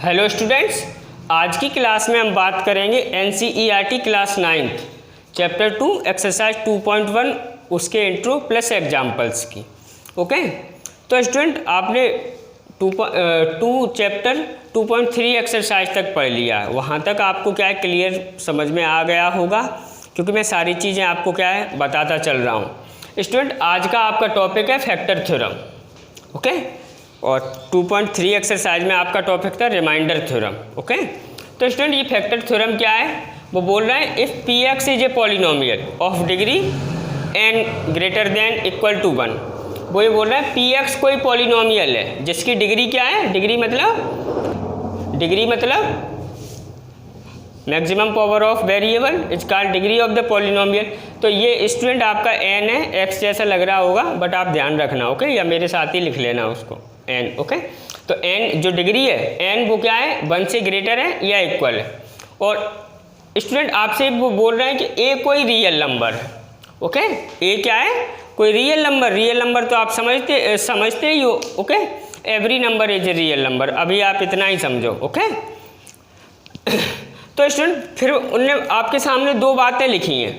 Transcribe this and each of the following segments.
Hello students, आज की class में हम बात करेंगे NCERT class 9th chapter 2 exercise 2.1 उसके इंट्रो प्लस एग्जाम्पल्स की। ओके, तो स्टूडेंट आपने 2 चैप्टर 2.3 एक्सरसाइज तक पढ़ लिया है। वहाँ तक आपको क्या है क्लियर समझ में आ गया होगा, क्योंकि मैं सारी चीज़ें आपको क्या है बताता चल रहा हूँ। स्टूडेंट आज का आपका टॉपिक है फैक्टर थ्योरम। ओके, और 2.3 एक्सरसाइज में आपका टॉपिक था रिमाइंडर थ्योरम। ओके, तो स्टूडेंट ये फैक्टर थ्योरम क्या है, वो बोल रहे हैं if P X is a polynomial of degree n greater than equal to 1। वो ये बोल रहे हैं पी एक्स कोई पॉलिनोमियल है जिसकी डिग्री क्या है, डिग्री मतलब maximum power of variable is called degree of the polynomial. तो ये स्टूडेंट आपका n है, x जैसा लग रहा होगा बट आप ध्यान रखना। ओके, या मेरे साथ ही लिख लेना उसको n। ओके, तो n जो डिग्री है n वो क्या है 1 से ग्रेटर है या इक्वल है। और स्टूडेंट आपसे वो बोल रहे हैं कि a कोई रियल नंबर है। ओके, a क्या है, कोई रियल नंबर तो आप समझते ही हो। Okay, every number is a real number, अभी आप इतना ही समझो। ओके, तो स्टूडेंट फिर उनने आपके सामने दो बातें लिखी हैं।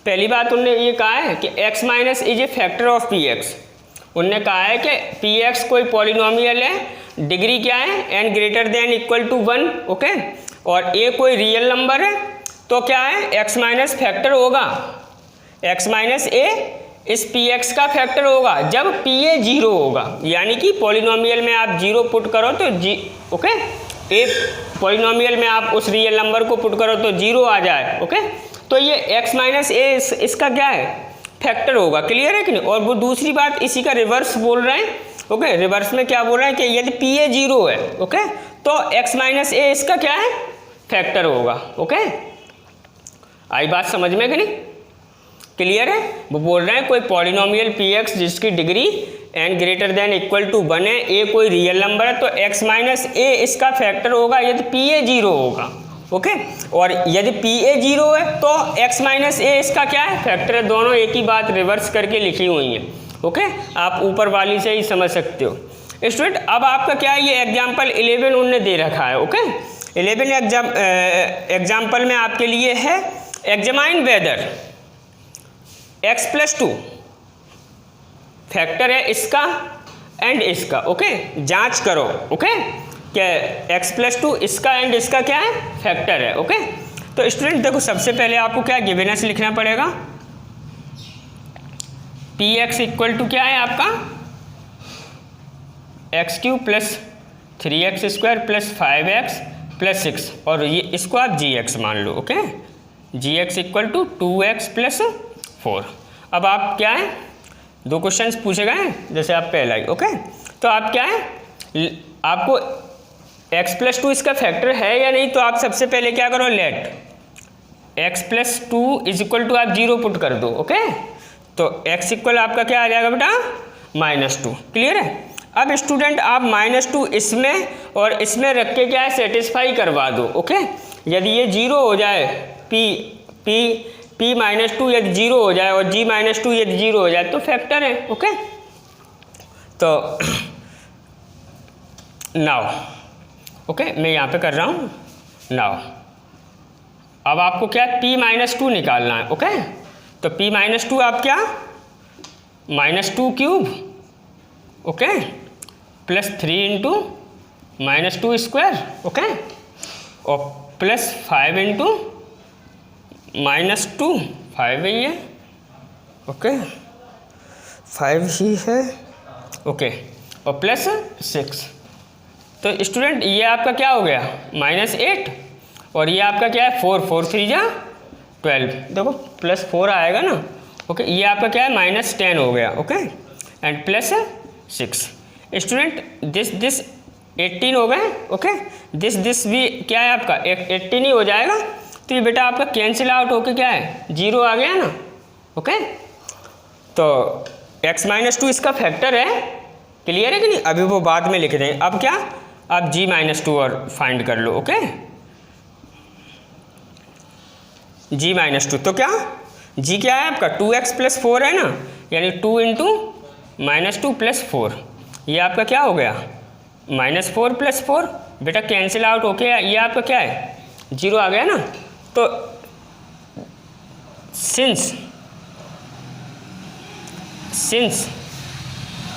पहली बात उनने ये कहा है कि x minus is a factor of P X. उनने कहा है कि पी एक्स कोई पॉलिनोमियल है, डिग्री क्या है n greater than equal to 1। Okay, और a कोई रियल नंबर है, तो क्या है x माइनस फैक्टर होगा, x माइनस a इस पी एक्स का फैक्टर होगा जब पी ए 0 होगा। यानी कि पॉलिनोमियल में आप 0 पुट करो तो ओके, ए पॉलिनोमियल में आप उस रियल नंबर को पुट करो तो 0 आ जाए। ओके, तो ये x माइनस ए इसका क्या है फैक्टर होगा। क्लियर है कि नहीं। और वो दूसरी बात इसी का रिवर्स बोल रहे हैं। ओके, रिवर्स में क्या बोल रहे हैं कि यदि पी ए 0 है ओके, तो x माइनस ए इसका क्या है फैक्टर होगा। ओके, आई बात समझ में कि नहीं, क्लियर है। वो बोल रहे हैं कोई पॉलिनोमियल पी एक्स जिसकी degree n greater than equal to 1 है, a कोई रियल नंबर है, तो x माइनस a इसका फैक्टर होगा यदि पी ए 0 होगा। ओके, और यदि पी ए 0 है तो x माइनस a इसका क्या है फैक्टर है। दोनों एक ही बात रिवर्स करके लिखी हुई हैं। ओके, आप ऊपर वाली से ही समझ सकते हो। स्टूडेंट अब आपका क्या है, ये एग्जाम्पल 11 उनने दे रखा है। ओके, 11 एग्जाम्पल में आपके लिए है examine whether x plus 2 factor है इसका एंड इसका। ओके, जांच करो ओके क्या x प्लस 2 इसका एंड इसका क्या है फैक्टर है। ओके, तो स्टूडेंट देखो सबसे पहले आपको क्या गिवेनेस लिखना पड़ेगा, पी एक्स इक्वल टू क्या है आपका x cube plus 3x square plus 5x plus 6, और ये इसको आप जी एक्स मान लो। Okay, g x equal to 2x plus 4। अब आप क्या है दो क्वेश्चंस पूछे गए हैं जैसे आप पहला ही। ओके, तो आप क्या है आपको x प्लस 2 इसका फैक्टर है या नहीं, तो आप सबसे पहले क्या करो, let x plus 2 is equal to आप 0 पुट कर दो। ओके, तो x इक्वल आपका क्या आ जाएगा बेटा -2। क्लियर है। अब स्टूडेंट आप -2 इसमें और इसमें रख के क्या है सेटिस्फाई करवा दो। ओके, यदि ये 0 हो जाए p -2 यदि 0 हो जाए और g -2 यदि 0 हो जाए तो फैक्टर है। ओके, तो नाउ ओके मैं यहाँ पे कर रहा हूँ नाउ। अब आपको क्या है p -2 निकालना है। ओके, तो p -2 आप क्या -2 cube okay plus 3 into -2 square. Okay, और प्लस 5 इंटू -2 5 ही है। ओके, 5 ही है। ओके, और प्लस 6, तो स्टूडेंट ये आपका क्या हो गया -8, और ये आपका क्या है 4 3 जा 12। देखो प्लस 4 आएगा ना। ओके, ये आपका क्या है -10 हो गया। Okay, and plus 6। Student this 18 हो गए। ओके, दिस भी क्या है आपका 18 ही हो जाएगा, तो ये बेटा आपका कैंसिल आउट होके क्या है 0 आ गया ना। ओके, तो x -2 इसका फैक्टर है। क्लियर है कि नहीं, अभी वो बाद में लिख दें। अब क्या आप g -2 और फाइंड कर लो। ओके, g -2 तो क्या g क्या है आपका 2x प्लस 4 है ना, यानी 2 इंटू -2 प्लस 4, ये आपका क्या हो गया -4 + 4 बेटा कैंसिल आउट होके ये आपका क्या है 0 आ गया ना। तो सिंस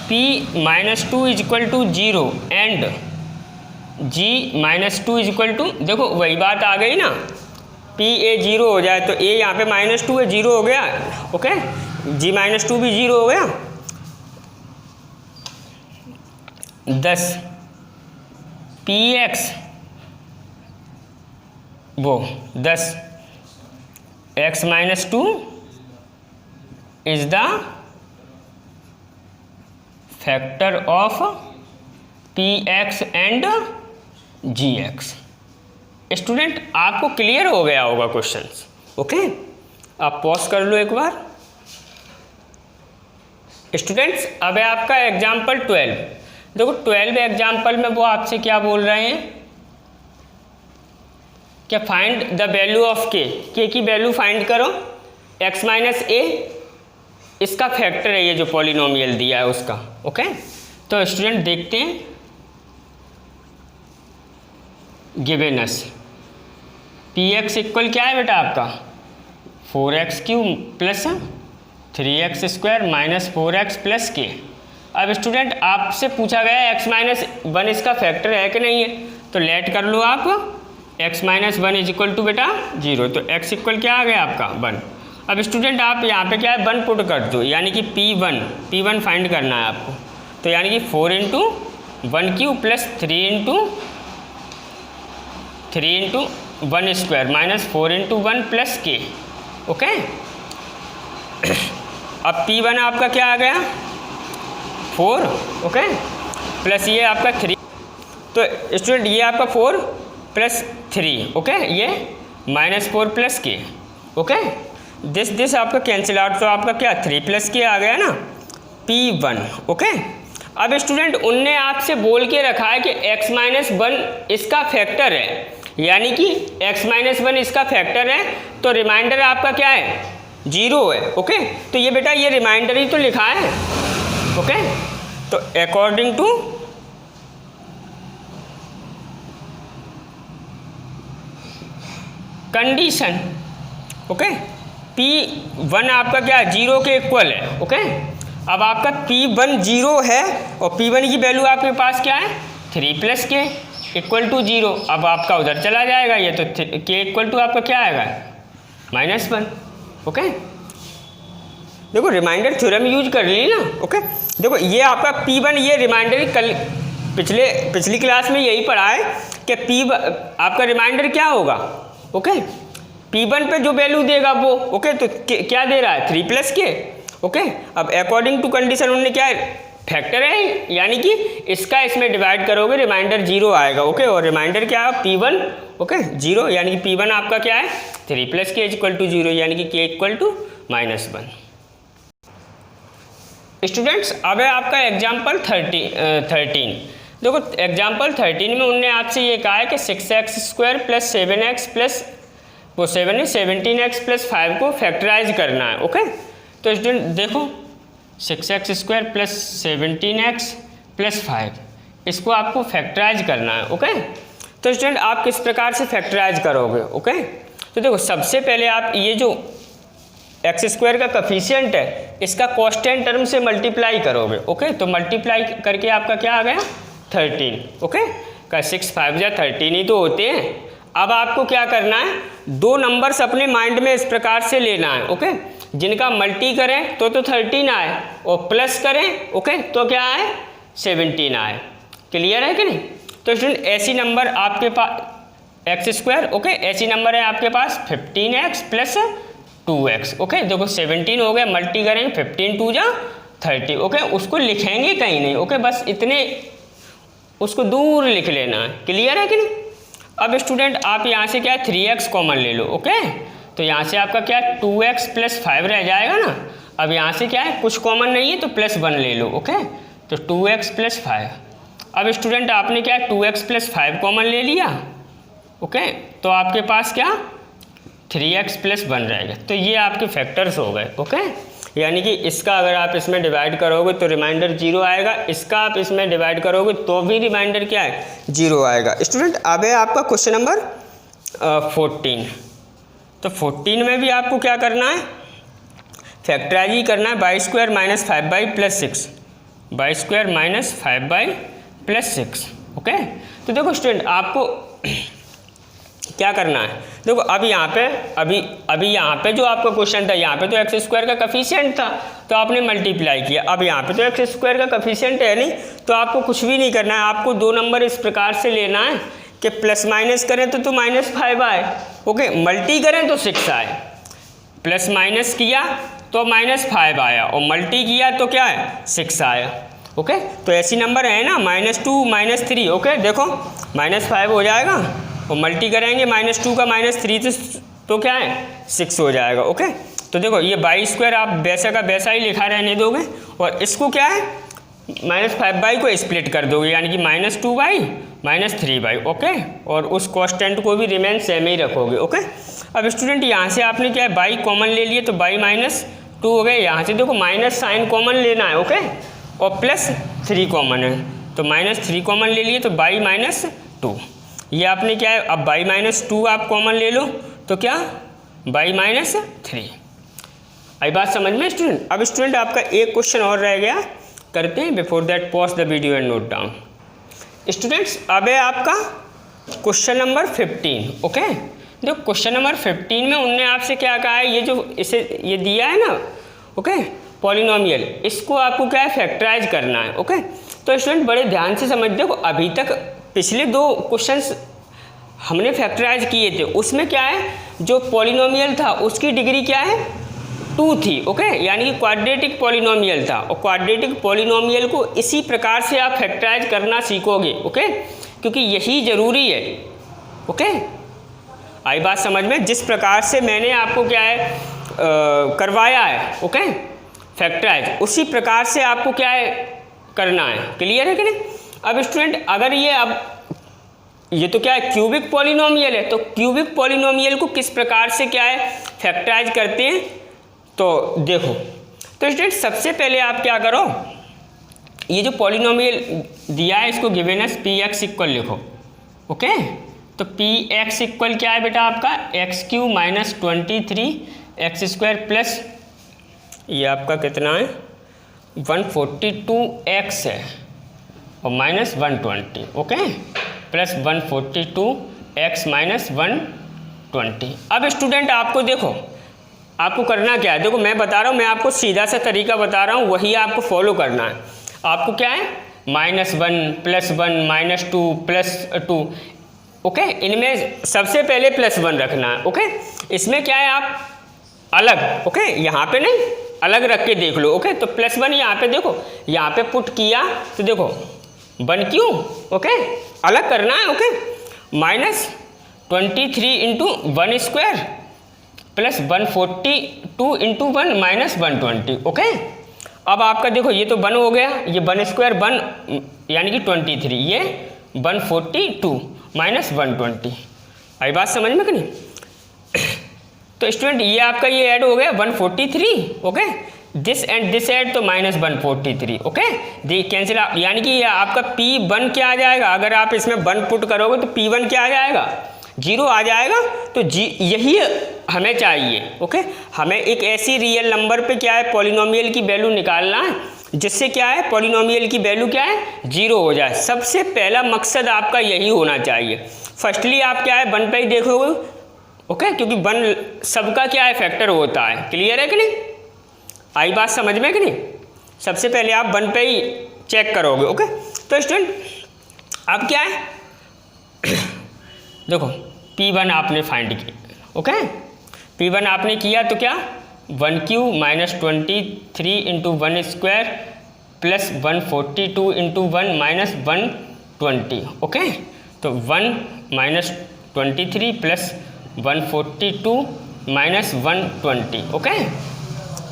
p - 2 = 0 एंड g - 2 = देखो वही बात आ गई ना, p a 0 हो जाए तो a यहाँ पे -2 है 0 हो गया, ओके, g - 2 भी 0 हो गया। 10 px वो 10 x - 2 is the factor of px and gx। Student आपको क्लियर हो गया होगा क्वेश्चंस, ओके। आप पॉज कर लो एक बार। स्टूडेंट्स अब है आपका एग्जाम्पल 12। देखो 12 एग्जाम्पल में वो आपसे क्या बोल रहे हैं क्या फाइंड द वैल्यू ऑफ के की वैल्यू फाइंड करो, x - a इसका फैक्टर है, ये जो पॉलिनोमियल दिया है उसका, ओके। तो स्टूडेंट देखते हैं, गिवन अस px इक्वल क्या है बेटा आपका 4x³ plus 3x² - 4x plus k। अब स्टूडेंट आपसे पूछा गया x - 1 इसका फैक्टर है कि नहीं है, तो लेट कर लो आप x - 1 = बेटा 0, तो x इक्वल क्या आ गया आपका 1। अब स्टूडेंट आप यहाँ पे क्या है 1 पुट कर दो, यानी कि p1 फाइंड करना है आपको, तो यानी कि 4 × 1³ प्लस 3 × 1² - 4 × 1 प्लस k, ओके। अब p1 आपका क्या आ गया 4, ओके, प्लस ये आपका 3, तो स्टूडेंट ये आपका 4 + 3, ओके, ये -4 प्लस k, ओके। दिस आपका कैंसिल आउट, तो आपका क्या 3 + k आ गया ना p1, ओके। अब स्टूडेंट उनने आपसे बोल के रखा है कि x - 1 इसका फैक्टर है, यानी कि x - 1 इसका फैक्टर है, तो रिमाइंडर आपका क्या है 0 है, ओके। तो ये बेटा ये रिमाइंडर ही तो लिखा है, ओके। तो according to condition, okay, p1 आपका क्या 0 के इक्वल है, ओके। अब आपका p1 0 है और p1 की वैल्यू आपके पास क्या है 3 + k = 0। अब आपका उधर चला जाएगा ये, तो k = आपका क्या आएगा -1, ओके। देखो रिमाइंडर थ्योरम यूज कर ली ना, ओके। देखो ये आपका p1 ये रिमाइंडर कल पिछली क्लास में यही पढ़ा है कि p आपका रिमाइंडर क्या होगा, ओके, p1 पे जो वैल्यू देगा वो, ओके, तो क्या दे रहा है 3 + k, ओके। अब अकॉर्डिंग टू कंडीशन उन्होंने क्या है फैक्टर है, यानी कि इसका इसमें डिवाइड करोगे रिमाइंडर 0 आएगा, ओके। और रिमाइंडर क्या है p1, ओके 0, यानी कि p1 आपका क्या है 3 + k = 0, यानी कि k = -1। स्टूडेंट्स अब है आपका एग्जाम्पल 13। देखो एग्जाम्पल 13 में उनने आपसे ये कहा है कि 6x² + 7x प्लस वो 17x + 5 को फैक्टराइज करना है, ओके। तो स्टूडेंट देखो 6x² + 17x + 5 इसको आपको फैक्टराइज करना है, ओके। तो स्टूडेंट आप किस प्रकार से फैक्टराइज करोगे, ओके। तो देखो सबसे पहले आप ये जो x² का कोफिशिएंट है इसका कांस्टेंट टर्म से मल्टीप्लाई करोगे, ओके। तो मल्टीप्लाई करके आपका क्या आ गया 13, ओके। का 6 5 या 13 ही तो होते हैं। अब आपको क्या करना है 2 नंबर्स अपने माइंड में इस प्रकार से लेना है, ओके। जिनका मल्टी करें तो 13 आए और प्लस करें, ओके, तो क्या आए 17 आए। क्लियर है कि नहीं। तो स्टूडेंट ऐसी नंबर आपके पास x², ओके, ऐसी नंबर है आपके पास 15x + 2x, ओके। देखो 17 हो गया, मल्टी करेंगे 15 2 जा 30, ओके। उसको लिखेंगे कहीं नहीं, ओके, बस इतने उसको दूर लिख लेना है। क्लियर है कि नहीं। अब स्टूडेंट आप यहाँ से क्या 3x कॉमन ले लो, ओके। तो यहाँ से आपका क्या 2x + 5 रह जाएगा ना। अब यहाँ से क्या है कुछ कॉमन नहीं है तो +1 ले लो, ओके। तो 2x + 5। अब स्टूडेंट आपने क्या 2x + 5 कॉमन ले लिया, ओके। तो आपके पास क्या 3x + 1 रहेगा। तो ये आपके फैक्टर्स हो गए, ओके। यानी कि इसका अगर आप इसमें डिवाइड करोगे तो रिमाइंडर 0 आएगा, इसका आप इसमें डिवाइड करोगे तो भी रिमाइंडर क्या है 0 आएगा। स्टूडेंट अब है आपका क्वेश्चन नंबर 14। तो 14 में भी आपको क्या करना है, फैक्टराइज ही करना है, by square minus 5 plus 6, by square minus 5 plus 6। Okay, तो देखो स्टूडेंट आपको क्या करना है, देखो अब यहाँ पे अभी यहाँ पे जो आपका क्वेश्चन था, यहाँ पे तो एक्स स्क्वायर का कफिशिएंट था तो आपने मल्टीप्लाई किया। अब यहाँ पे तो एक्स स्क्वायर का कफिशिएंट है नहीं, तो आपको कुछ भी नहीं करना है, आपको 2 नंबर इस प्रकार से लेना है कि प्लस माइनस करें तो -5 आए, ओके, मल्टी करें तो 6 आए, प्लस माइनस किया तो -5 आया और मल्टी किया तो क्या है 6 आया। ओके, तो ऐसी नंबर है ना -2 -3। ओके, देखो -5 हो जाएगा और मल्टी करेंगे -2 का -3 तो क्या है 6 हो जाएगा। ओके, तो देखो ये बाई स्क्वायर आप वैसा का वैसा ही लिखा रहने दोगे और इसको क्या है -5 को स्प्लिट कर दोगे, यानी कि -2 -3। ओके, और उस कॉन्स्टेंट को भी रिमेन सेम ही रखोगे। ओके, अब स्टूडेंट यहाँ से आपने क्या है बाई कॉमन ले लिए तो बाई -2 हो गए, यहाँ से देखो माइनस साइन कॉमन लेना है। ओके, और +3 कॉमन है तो -3 कॉमन ले लिए तो बाई -2, ये आपने क्या है अब बाई -2 आप कॉमन ले लो तो क्या बाई -3। आई बात समझ में स्टूडेंट। अब स्टूडेंट आपका एक क्वेश्चन और रह गया, करते हैं, before that pause the video and note down. Students अब है आपका क्वेश्चन नंबर 15। ओके, जो क्वेश्चन नंबर 15 में उनने आपसे क्या कहा है, ये जो इसे ये दिया है ना, ओके, पॉलिनोमियल, इसको आपको क्या है फैक्टराइज करना है। ओके, तो स्टूडेंट बड़े ध्यान से समझ देखो, अभी तक पिछले 2 क्वेश्चंस हमने फैक्टराइज किए थे, उसमें क्या है जो पॉलिनोमियल था उसकी डिग्री क्या है 2 थी। ओके, यानी कि क्वाड्रेटिक पॉलिनोमियल था और क्वाड्रेटिक पॉलिनोमियल को इसी प्रकार से आप फैक्टराइज करना सीखोगे। ओके, क्योंकि यही ज़रूरी है। ओके, आई बात समझ में, जिस प्रकार से मैंने आपको क्या है करवाया है, ओके, फैक्टराइज, उसी प्रकार से आपको क्या है करना है। क्लियर है कि नहीं। अब स्टूडेंट अगर ये तो क्या है क्यूबिक पॉलिनोमियल है, तो क्यूबिक पॉलिनोमियल को किस प्रकार से क्या है फैक्टराइज करते हैं, तो देखो, तो स्टूडेंट सबसे पहले आप क्या करो, ये जो पॉलिनोमियल दिया है इसको गिवन एस px इक्वल लिखो। ओके, तो px इक्वल क्या है बेटा आपका x³ - 23x² प्लस ये आपका कितना है 142x है और -120। Okay, plus 142x - 120। अब स्टूडेंट आपको देखो आपको करना क्या है, देखो मैं बता रहा हूँ, मैं आपको सीधा सा तरीका बता रहा हूँ, वही आपको फॉलो करना है। आपको क्या है -1 +1 -2 +2। ओके, इनमें सबसे पहले +1 रखना है। ओके, इसमें क्या है आप अलग, ओके, यहाँ पे नहीं अलग रख के देख लो। ओके, तो +1 यहाँ पे देखो, यहाँ पे पुट किया तो देखो 1 क्यों, ओके, अलग करना है। Okay, -23 × 1² plus 142 × 1 -120। ओके, अब आपका देखो ये तो 1 हो गया, ये 1² 1 यानी कि 23, ये 142 -120। आई बात समझ में कि नहीं। तो स्टूडेंट ये आपका ये ऐड हो गया 143। Okay, this and this add तो -143। ओके, दी कैंसिल, यानी कि ये आपका P1 क्या आ जाएगा, अगर आप इसमें 1 पुट करोगे तो P1 क्या आ जाएगा 0 आ जाएगा। तो यही हमें चाहिए। ओके, हमें एक ऐसी रियल नंबर पे क्या है पॉलिनोमियल की वैल्यू निकालना है जिससे क्या है पॉलिनोमियल की वैल्यू क्या है 0 हो जाए। सबसे पहला मकसद आपका यही होना चाहिए। फर्स्टली आप क्या है 1 पे ही देखोगे। ओके, क्योंकि 1 सबका क्या है फैक्टर होता है। क्लियर है कि नहीं, आई बात समझ में कि नहीं। सबसे पहले आप 1 पे ही चेक करोगे। ओके, तो स्टूडेंट अब क्या है देखो P1 आपने फाइंड किया। ओके, P1 आपने किया तो क्या 1³ - 23 × 1² प्लस 142 × 1 -120। ओके, तो 1 - 23 प्लस 142 -120। ओके,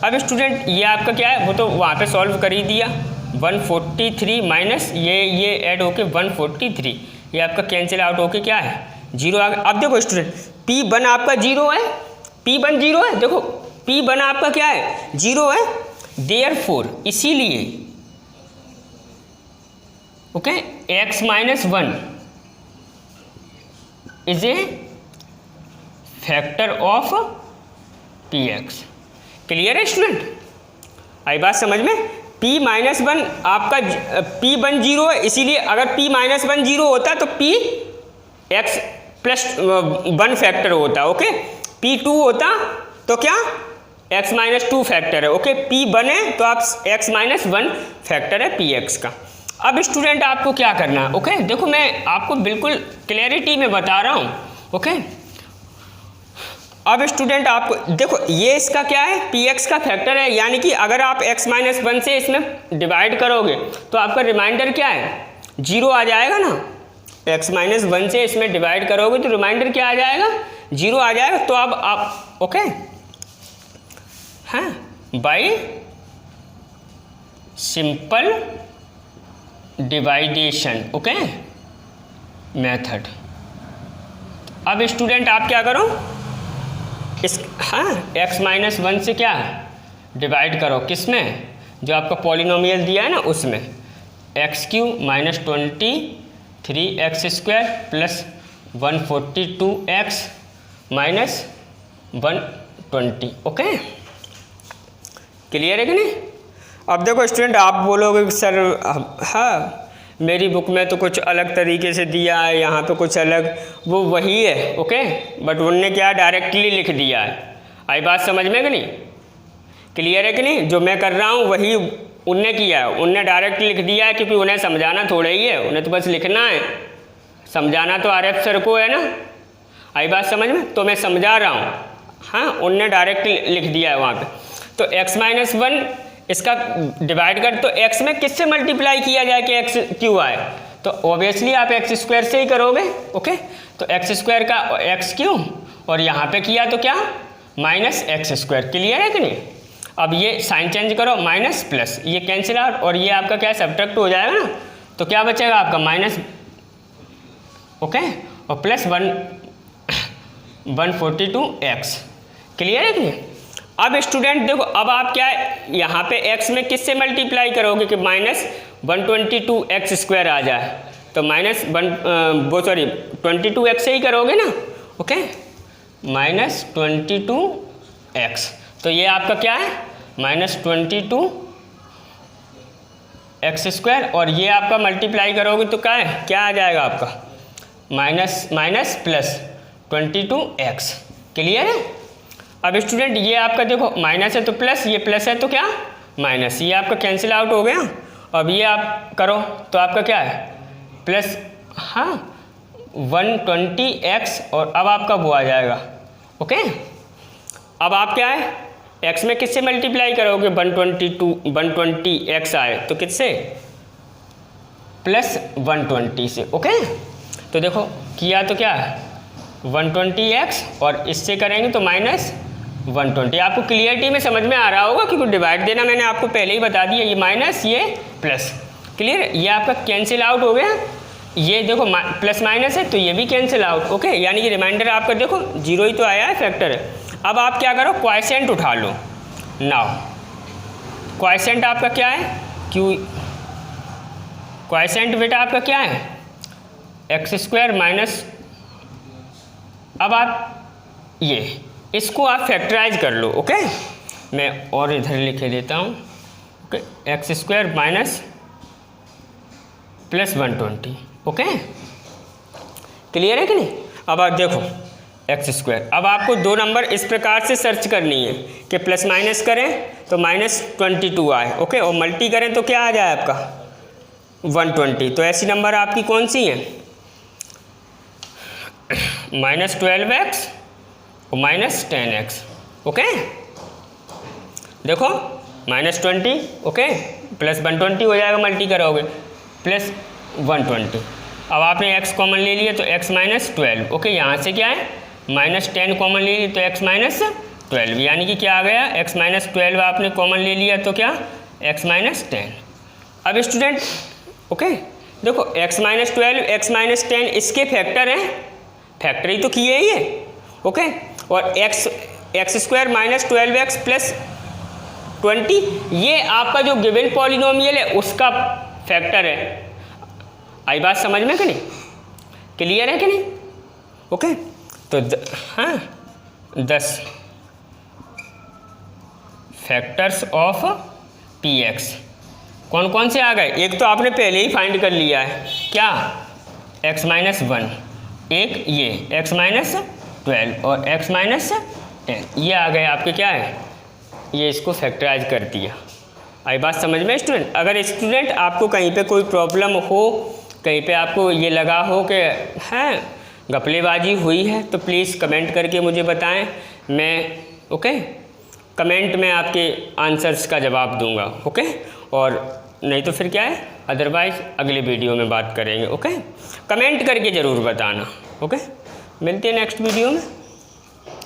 अब स्टूडेंट ये आपका क्या है वो तो वहाँ पे सॉल्व कर ही दिया। 143 माइनस ये ऐड होके 143, ये आपका कैंसिल आउट होके क्या है 0 आ गया। अब देखो स्टूडेंट P1 आपका 0 है, P1 0 है। देखो P1 आपका क्या है, 0 है, देयरफॉर इसीलिए okay x minus 1 is a factor of px। Clear है स्टूडेंट, आई बात समझ में। p माइनस 1 आपका p1 0 है, इसीलिए अगर p माइनस 1 0 होता तो p x प्लस 1 फैक्टर होता, ओके। p2 होता तो क्या x माइनस 2 फैक्टर है, ओके। p1 है तो आप x माइनस 1 फैक्टर है px का। अब स्टूडेंट आपको क्या करना है, ओके। देखो मैं आपको बिल्कुल क्लैरिटी में बता रहा हूँ, ओके। अब स्टूडेंट आपको देखो ये इसका क्या है, px का फैक्टर है, यानी कि अगर आप x माइनस 1 से इसमें डिवाइड करोगे तो आपका रिमाइंडर क्या है, 0 आ जाएगा ना। x माइनस 1 से इसमें डिवाइड करोगे तो रिमाइंडर क्या आ जाएगा, 0 आ जाएगा। तो अब आप ओके हाँ by simple division okay method. अब स्टूडेंट आप क्या करो, इस हाँ x माइनस 1 से क्या डिवाइड करो, किस में, जो आपका पॉलिनोमियल दिया है ना उसमें, x³ minus 23x² plus 142x minus 120 okay. Clear है कि नहीं। अब देखो स्टूडेंट आप बोलोगे कि सर हाँ मेरी बुक में तो कुछ अलग तरीके से दिया है, यहाँ पे कुछ अलग, वो वही है ओके, बट उनने क्या डायरेक्टली लिख दिया है। आई बात समझ में कि नहीं, क्लियर है कि नहीं। जो मैं कर रहा हूँ वही उनने किया है, उनने डायरेक्ट लिख दिया है, क्योंकि उन्हें समझाना थोड़ा ही है, उन्हें तो बस लिखना है, समझाना तो आरएफ सर को है ना। आई बात समझ में, तो मैं समझा रहा हूँ, हाँ उनने डायरेक्ट लिख दिया है वहाँ पे। तो x माइनस 1 इसका डिवाइड कर, तो x में किससे मल्टीप्लाई किया जाए कि x क्यों आए, तो ऑब्वियसली आप x² से ही करोगे ओके। तो x² का x³ और यहाँ पे किया तो क्या माइनस x²। क्लियर है कि नहीं। अब ये साइन चेंज करो, माइनस प्लस, ये कैंसिल आउट, और ये आपका क्या सब्ट्रैक्ट हो जाएगा ना, तो क्या बचेगा आपका माइनस ओके और प्लस 142x। क्लियर है कि नहीं। अब स्टूडेंट देखो, अब आप क्या है यहाँ पे x में किससे मल्टीप्लाई करोगे कि माइनस 122x² आ जाए, तो माइनस 22x से ही करोगे ना ओके, माइनस 22x। तो ये आपका क्या है माइनस 22x², और ये आपका मल्टीप्लाई करोगे तो क्या है, क्या आ जाएगा आपका minus minus plus 22x। Clear है। अब स्टूडेंट ये आपका देखो माइनस है तो प्लस, ये प्लस है तो क्या माइनस, ये आपका कैंसिल आउट हो गया। अब ये आप करो तो आपका क्या है प्लस हाँ 120x, और अब आपका वो आ जाएगा ओके। अब आप क्या है x में किससे मल्टीप्लाई करोगे, 120x आए तो किससे प्लस 120 से ओके। तो देखो किया तो क्या 120x और इससे करेंगे तो माइनस 120। आपको क्लियरिटी में समझ में आ रहा होगा, क्योंकि डिवाइड देना मैंने आपको पहले ही बता दिया, ये माइनस ये प्लस। क्लियर, ये आपका कैंसिल आउट हो गया, ये देखो प्लस माइनस है तो ये भी कैंसिल आउट ओके, यानी कि रिमाइंडर आपका देखो 0 ही तो आया है, फैक्टर है। अब आप क्या करो क्वाइसेंट उठा लो। नाउ क्वाइसेंट आपका क्या है क्वाइसेंट बेटा आपका क्या है x² माइनस, अब आप ये इसको आप फैक्टराइज कर लो ओके। मैं और इधर लिखे देता हूँ okay, x² minus plus 120 okay. Clear है कि नहीं। अब आप देखो x², अब आपको दो नंबर इस प्रकार से सर्च करनी है कि प्लस माइनस करें तो माइनस 22 आए ओके, और मल्टी करें तो क्या आ जाए आपका 120। तो ऐसी नंबर आपकी कौन सी है माइनस 12x और माइनस 10x ओके। देखो माइनस 20 ओके प्लस 120 हो जाएगा, मल्टी करोगे प्लस 120। अब आपने x कॉमन ले लिया तो x माइनस 12 ओके, यहाँ से क्या है माइनस 10 कॉमन ले लिया तो x माइनस 12, यानी कि क्या आ गया x माइनस 12 आपने कॉमन ले लिया तो क्या x माइनस 10। अब स्टूडेंट ओके देखो x माइनस 12 x माइनस 10 इसके फैक्टर हैं, फैक्टर ही तो किए ही है ओके, और x² माइनस 12x प्लस 20, ये आपका जो गिवन पॉलिनोमियल है उसका फैक्टर है। आई बात समझ में कि नहीं? क्लियर है कि नहीं? ओके, तो हाँ 10 फैक्टर्स ऑफ px कौन कौन से आ गए? एक तो आपने पहले ही फाइंड कर लिया है, क्या? x माइनस 1, एक ये x माइनस 12 और x माइनस 10, ये आ गए आपके क्या है, ये इसको फैक्टराइज कर दिया। आई बात समझ में स्टूडेंट? अगर स्टूडेंट आपको कहीं पे कोई प्रॉब्लम हो, कहीं पे आपको ये लगा हो कि हैं घपलेबाजी हुई है, तो प्लीज़ कमेंट करके मुझे बताएं, मैं ओके कमेंट में आपके आंसर्स का जवाब दूंगा। ओके, और नहीं तो फिर क्या है, अदरवाइज अगले वीडियो में बात करेंगे। ओके, कमेंट करके ज़रूर बताना। ओके, मिलते हैं नेक्स्ट वीडियो में।